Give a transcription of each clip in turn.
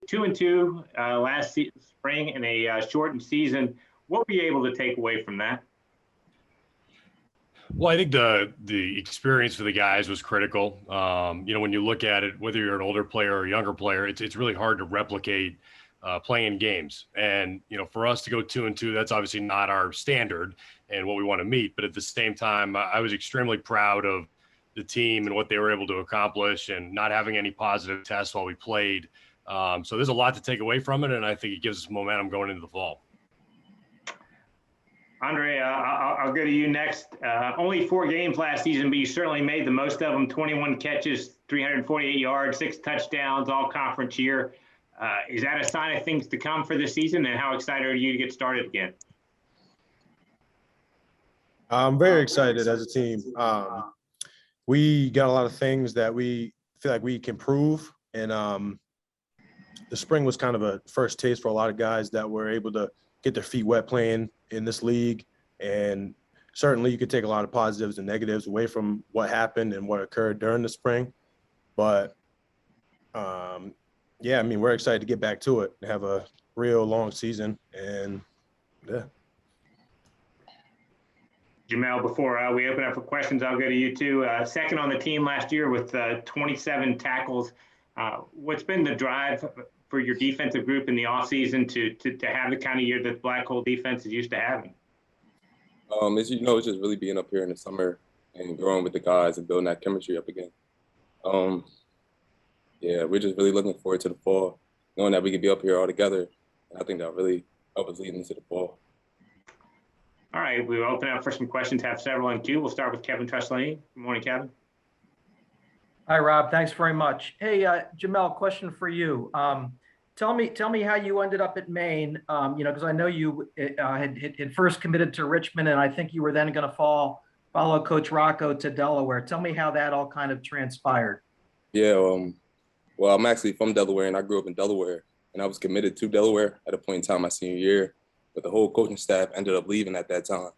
2-2 last spring in a shortened season. What were you able to take away from that? Well, I think the experience for the guys was critical. When you look at it, whether you're an older player or a younger player, it's really hard to replicate playing games. And, for us to go 2-2, that's obviously not our standard and what we want to meet. But at the same time, I was extremely proud of the team and what they were able to accomplish and not having any positive tests while we played. So there's a lot to take away from it. And I think it gives us momentum going into the fall. Andre, I'll go to you next. Only 4 games last season, but you certainly made the most of them. 21 catches, 348 yards, 6 touchdowns, all conference year. Is that a sign of things to come for this season, and how excited are you to get started again? I'm very excited as a team. We got a lot of things that we feel like we can prove, and the spring was kind of a first taste for a lot of guys that were able to get their feet wet playing in this league. And certainly you could take a lot of positives and negatives away from what happened and what occurred during the spring. But we're excited to get back to it and have a real long season. And yeah. Jamel, before we open up for questions, I'll go to you too. Second on the team last year with 27 tackles. What's been the drive for your defensive group in the offseason to have the kind of year that Black Hole defense is used to having? As you know, it's just really being up here in the summer and growing with the guys and building that chemistry up again. We're just really looking forward to the fall, knowing that we could be up here all together. And I think that'll really help us lead into the fall. All right, we'll open up for some questions, have several in queue. We'll start with Kevin Tressolini. Good morning, Kevin. Hi, Rob. Thanks very much. Hey, Jamel, question for you. Tell me how you ended up at Maine, because I know you had first committed to Richmond, and I think you were then going to follow Coach Rocco to Delaware. Tell me how that all kind of transpired. Yeah, well, I'm actually from Delaware, and I grew up in Delaware, and I was committed to Delaware at a point in time my senior year, but the whole coaching staff ended up leaving at that time.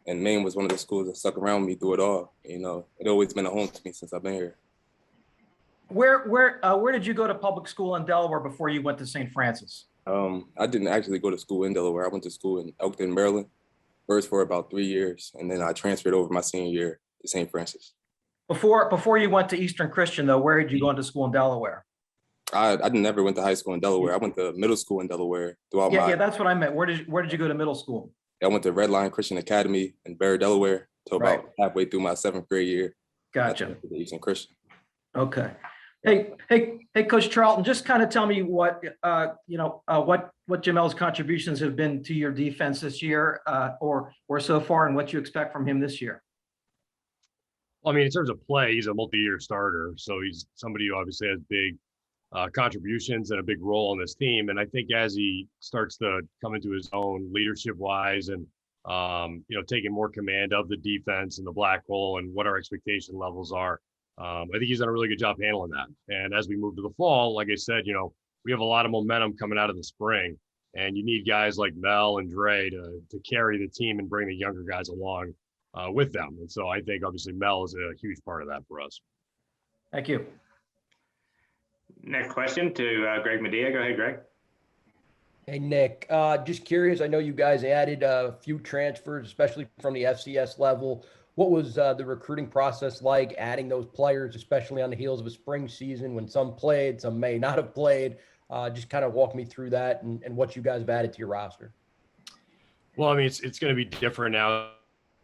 And Maine was one of the schools that stuck around me through it all. It always been a home to me since I've been here. Where did you go to public school in Delaware before you went to St. Francis? I didn't actually go to school in Delaware. I went to school in Elkton, Maryland, first for about 3 years, and then I transferred over my senior year to St. Francis. Before you went to Eastern Christian, though, where did you go into school in Delaware? I never went to high school in Delaware. I went to middle school in Delaware throughout yeah, that's what I meant. Where did you go to middle school? I went to Red Line Christian Academy in Barre, Delaware, till about halfway through my 7th grade year. Gotcha. Eastern Christian. Okay. Hey, Coach Charlton, just kind of tell me what Jamel's contributions have been to your defense this year, or so far, and what you expect from him this year. Well, in terms of play, he's a multi-year starter, so he's somebody who obviously has big contributions and a big role on this team. And I think as he starts to come into his own leadership-wise and taking more command of the defense and the Black Hole and what our expectation levels are, I think he's done a really good job handling that. And as we move to the fall, like I said, we have a lot of momentum coming out of the spring, and you need guys like Mel and Dre to carry the team and bring the younger guys along with them. And so I think obviously Mel is a huge part of that for us. Thank you. Next question to Greg Medea. Go ahead, Greg. Hey, Nick, just curious. I know you guys added a few transfers, especially from the FCS level. What was the recruiting process like, adding those players, especially on the heels of a spring season when some played, some may not have played? Just kind of walk me through that and what you guys have added to your roster. Well, it's going to be different now,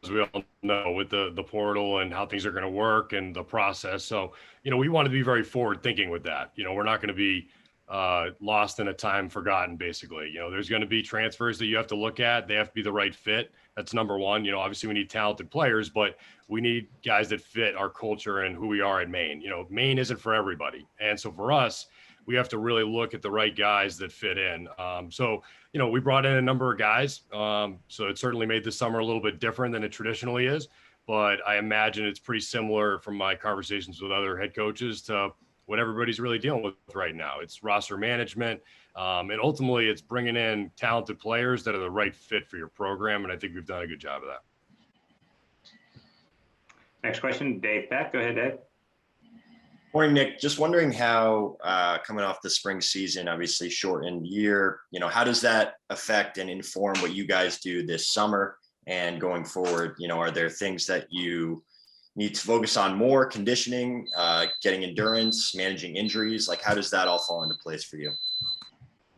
as we all know, with the portal and how things are going to work and the process. So, we want to be very forward thinking with that. We're not going to be lost in a time forgotten, basically. There's going to be transfers that you have to look at. They have to be the right fit. That's number one. Obviously we need talented players, but we need guys that fit our culture and who we are at Maine. Maine isn't for everybody. And so for us, we have to really look at the right guys that fit in. We brought in a number of guys. So it certainly made the summer a little bit different than it traditionally is, but I imagine it's pretty similar from my conversations with other head coaches to what everybody's really dealing with right now. It's roster management. And ultimately it's bringing in talented players that are the right fit for your program. And I think we've done a good job of that. Next question, Dave Beck. Go ahead, Dave. Morning, Nick. Just wondering how coming off the spring season, obviously shortened year, how does that affect and inform what you guys do this summer and going forward? Are there things that you need to focus on more, conditioning, getting endurance, managing injuries? Like, how does that all fall into place for you?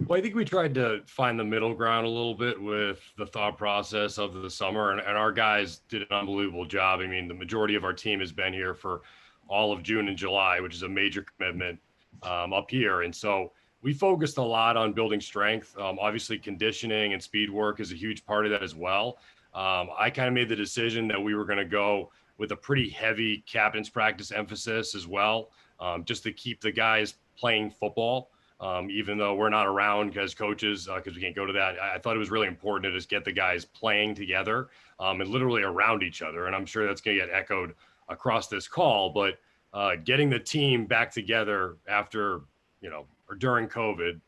Well, I think we tried to find the middle ground a little bit with the thought process of the summer, and our guys did an unbelievable job. I mean, the majority of our team has been here for all of June and July, which is a major commitment up here. And so we focused a lot on building strength. Obviously, conditioning and speed work is a huge part of that as well. I kind of made the decision that we were going to go with a pretty heavy captain's practice emphasis as well, just to keep the guys playing football. Even though we're not around as coaches, because we can't go to that, I thought it was really important to just get the guys playing together and literally around each other. And I'm sure that's going to get echoed across this call, but getting the team back together after, or during COVID,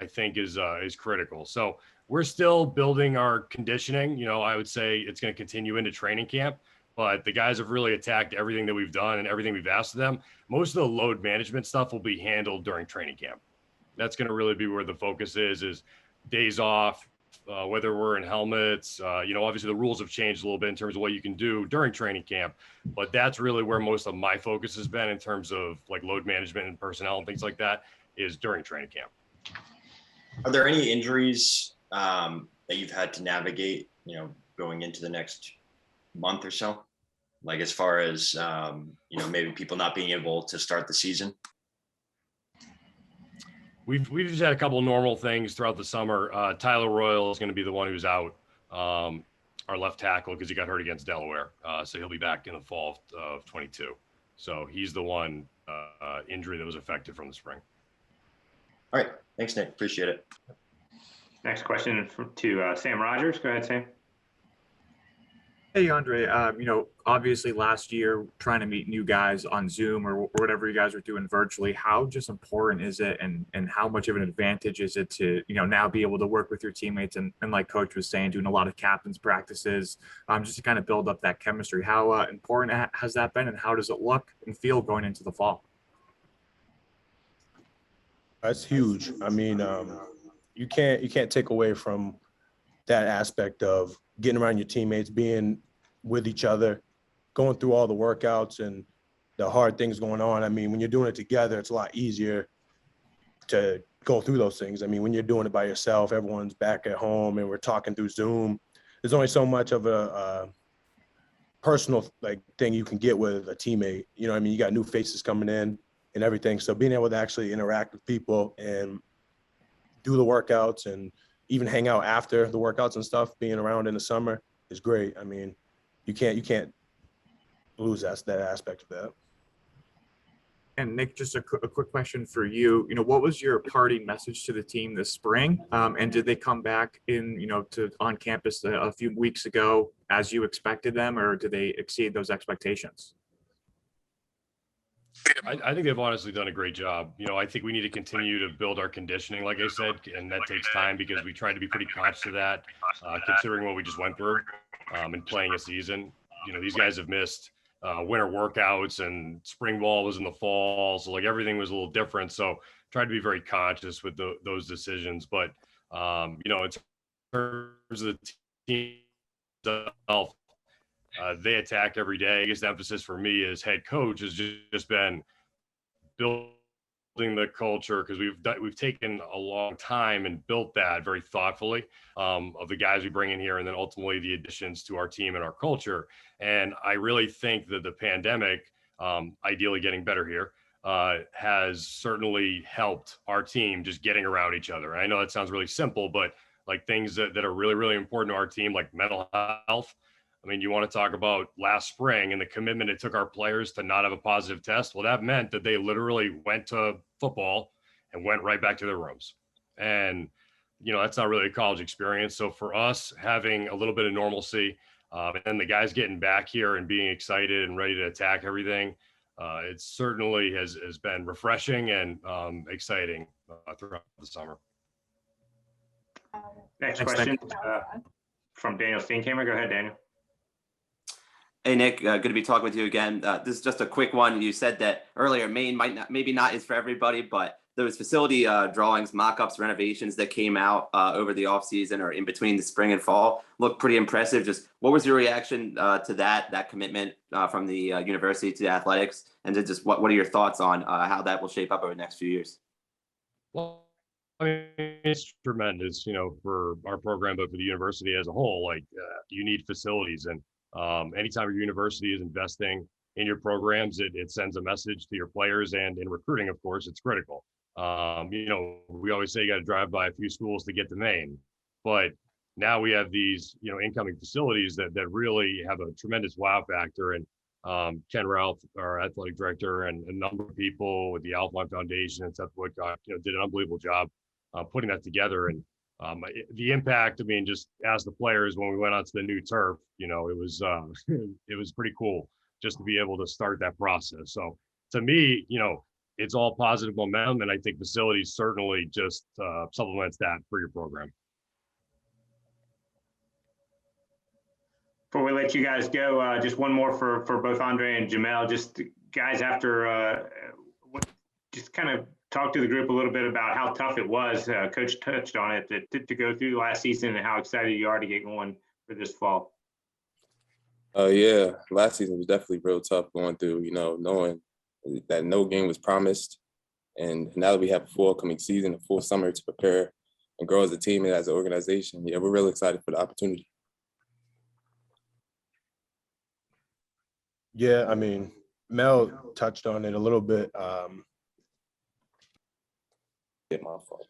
I think is critical. So we're still building our conditioning. I would say it's going to continue into training camp, but the guys have really attacked everything that we've done and everything we've asked of them. Most of the load management stuff will be handled during training camp. That's going to really be where the focus is days off, whether we're in helmets. Obviously the rules have changed a little bit in terms of what you can do during training camp, but that's really where most of my focus has been in terms of like load management and personnel and things like that is during training camp. Are there any injuries that you've had to navigate, going into the next month or so? Like as far as, maybe people not being able to start the season? We've just had a couple of normal things throughout the summer. Tyler Royal is going to be the one who's out, our left tackle, because he got hurt against Delaware. So he'll be back in the fall of 22. So he's the one injury that was affected from the spring. All right. Thanks, Nick. Appreciate it. Next question to Sam Rogers. Go ahead, Sam. Hey, Andre, obviously last year trying to meet new guys on Zoom or whatever you guys are doing virtually, how just important is it and how much of an advantage is it to, now be able to work with your teammates and like Coach was saying, doing a lot of captain's practices, just to kind of build up that chemistry. How important has that been and how does it look and feel going into the fall? That's huge. I mean, you can't take away from that aspect of getting around your teammates, being with each other, going through all the workouts and the hard things going on. I mean, when you're doing it together, it's a lot easier to go through those things. I mean, when you're doing it by yourself, everyone's back at home and we're talking through Zoom. There's only so much of a personal thing you can get with a teammate. I mean, you got new faces coming in and everything. So being able to actually interact with people and do the workouts and even hang out after the workouts and stuff, being around in the summer is great. I mean, you can't lose that aspect of that. And Nick, just a quick question for you. What was your party message to the team this spring? And did they come back on campus a few weeks ago as you expected them, or did they exceed those expectations? I think they've honestly done a great job. I think we need to continue to build our conditioning, like I said, and that takes time because we tried to be pretty conscious of that, considering what we just went through and playing a season. These guys have missed winter workouts and spring ball was in the fall. So everything was a little different. So tried to be very conscious with those decisions. But, in terms of the team itself, they attack every day. I guess the emphasis for me as head coach has just been building the culture because we've taken a long time and built that very thoughtfully of the guys we bring in here and then ultimately the additions to our team and our culture. And I really think that the pandemic, ideally getting better here, has certainly helped our team just getting around each other. And I know that sounds really simple, but things that are really, really important to our team, like mental health. I mean, you want to talk about last spring and the commitment it took our players to not have a positive test. Well, that meant that they literally went to football and went right back to their rooms. And, that's not really a college experience. So for us, having a little bit of normalcy and the guys getting back here and being excited and ready to attack everything, it certainly has been refreshing and exciting throughout the summer. Next question from Daniel Steenkamer. Go ahead, Daniel. Hey, Nick, good to be talking with you again. This is just a quick one. You said that earlier, Maine maybe not is for everybody, but those facility drawings, mock-ups, renovations that came out over the offseason or in between the spring and fall look pretty impressive. Just what was your reaction to that commitment from the university to the athletics? And to just what are your thoughts on how that will shape up over the next few years? Well, I mean, it's tremendous, for our program, but for the university as a whole. Like, you need facilities, and anytime your university is investing in your programs, it sends a message to your players, and in recruiting, of course, it's critical. We always say you got to drive by a few schools to get to Maine, but now we have these, incoming facilities that really have a tremendous wow factor. And Ken Ralph, our athletic director, and a number of people with the Alpine Foundation and Seth Woodcock, did an unbelievable job putting that together. And the impact, I mean, just as the players, when we went onto the new turf, it was it was pretty cool just to be able to start that process. So to me, it's all positive momentum, and I think facilities certainly just supplements that for your program. Before we let you guys go, just one more for both Andre and Jamel. Just guys, after just kind of talk to the group a little bit about how tough it was. Coach touched on it to go through last season and how excited you are to get going for this fall. Yeah, last season was definitely real tough going through, knowing that no game was promised. And now that we have a full upcoming season, a full summer to prepare and grow as a team and as an organization, yeah, we're really excited for the opportunity. Yeah, I mean, Mel touched on it a little bit. Yeah, my fault.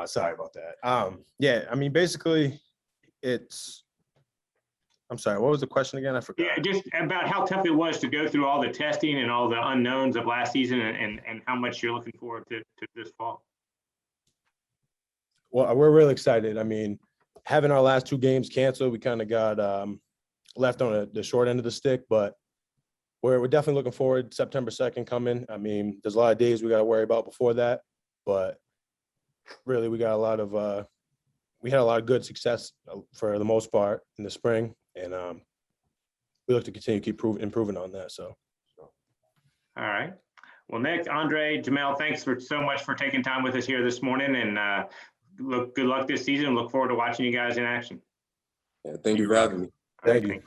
Sorry about that. Yeah, I mean, basically, I'm sorry, what was the question again? I forgot. Yeah, just about how tough it was to go through all the testing and all the unknowns of last season, and how much you're looking forward to this fall. Well, we're really excited. I mean, having our last 2 games canceled, we kind of got left on the short end of the stick, but we're definitely looking forward. September 2nd coming. I mean, there's a lot of days we got to worry about before that, but really we got a lot of we had a lot of good success for the most part in the spring, and we look to continue to keep improving on that. So. All right. Well, Nick, Andre, Jamel, thanks so much for taking time with us here this morning, and good luck this season. Look forward to watching you guys in action. Yeah, thank you for having me. Thank you.